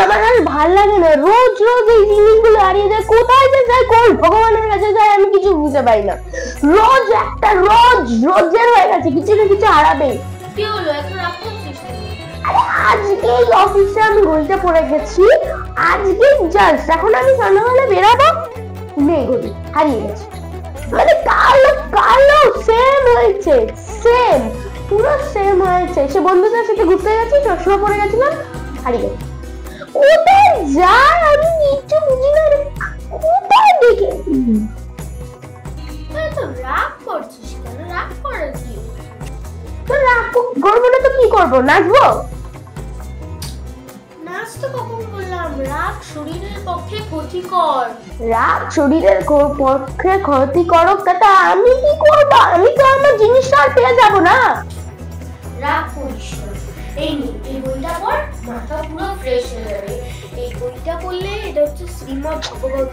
আমার আর ভাল লাগে না, রোজ রোজ এই জিনিসগুলো হারিয়ে যায়, কোথায় যে যায়, কোন ভগবানের কাছে যায় আমি কিছু বুঝতে পারি না। রোজ একটা রোজের হয়ে গেছে, কিছু না কিছু হারাবে। কি হলো এখন রাগ করছিস? আরে আজকে এই অফিসে আমি ঘড়িটা পরে গেছি, আজকে জাস্ট এখন আমি সন্ধ্যাবেলা বেরাবো, নেই ঘড়ি, হারিয়ে গেছে। মানে কালো কালো সেম হয়েছে, সেম পুরো সেম হয়েছে। সে বন্ধুদের সাথে ঘুরতে গেছি, চশমা পরে গেছিলাম, হারিয়ে গেছে। কোথায় যায় আমি কিছু বুঝি না, কোথায় দেখে। তুই তো রাগ করছিস কেন? রাগ করার কি? তো রাগ করবো না তো কি করবো, নাচবো? নাচ তো কখন বললাম? রাগ শরীরের পক্ষে ক্ষতিকর। রাগ শরীরের পক্ষে ক্ষতিকারক, তা আমি কি করবো? আমি তো আমার জিনিসটা আর পেয়ে যাবো না। রাগ করিস না, এই নে এই বইটা পড়, মাথা পুরো ফ্রেশ হয়ে যাবে। এই বইটা পড়লে এটা হচ্ছে শ্রীমদ্ ভগবত।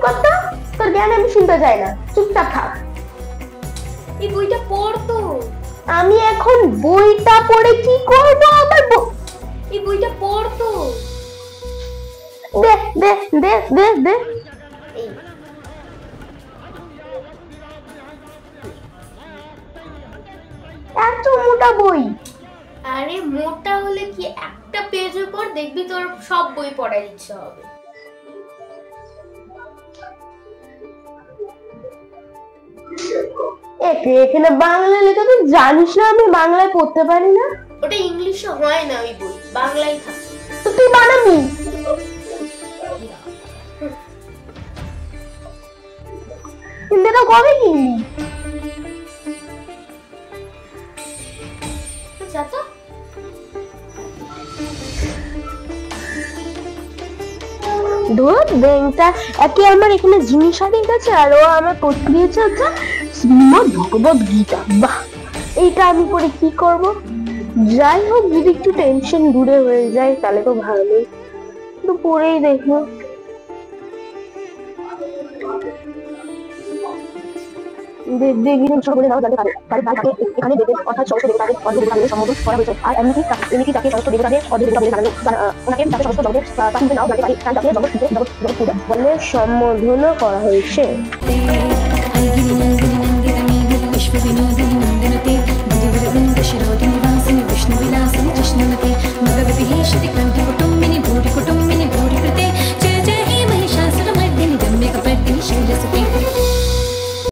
কথা তোর জ্ঞান আমি শুনতে চাই না, চুপচাপ থাক। এই বইটা পড় তো। আমি এখন বইটা পড়ে কি করবো? আমার এই বইটা পড় তো। দে দে দে দে দে। এই এত মোটা বই? আরে মোটা হলে কি, একটা পেজের পর দেখবি তোর সব বই পড়ার ইচ্ছা হবে। এখানে বাংলা লেখা, তুই জানিস না আমি বাংলায় পড়তে পারি না। ওটা ইংলিশে হয় না, ওই বই বাংলায় থাকে। তো তুই বানাবি? হিন্দিটা কবে কিনবি? যা তো। ধুর ব্যাংকটা একে আমার এখানে জিনিস হারিয়ে গেছে, আর ও আমার পড়তে দিয়েছে হচ্ছে শ্রীমদ্ ভগবত গীতা। বাহ, এইটা আমি পড়ে কি করব? যাই হোক, যদি একটু টেনশন দূরে হয়ে যায় তাহলে তো ভালোই, তো পড়েই দেখো। এখানে দেবের অর্থাৎ সমস্ত দেবতাদের অর্ধদেবতাদের সম্বোধন করা হয়েছে, আর এমনিকি তাকে সমস্ত দেবতাদের অর্ধদেবতাদের জানানো, ওনাকে তাকে সমস্ত জগতের প্রাচীনকে নাও জানতে পারে, তাই তাকে জগৎ বলে সম্বোধনও করা হয়েছে।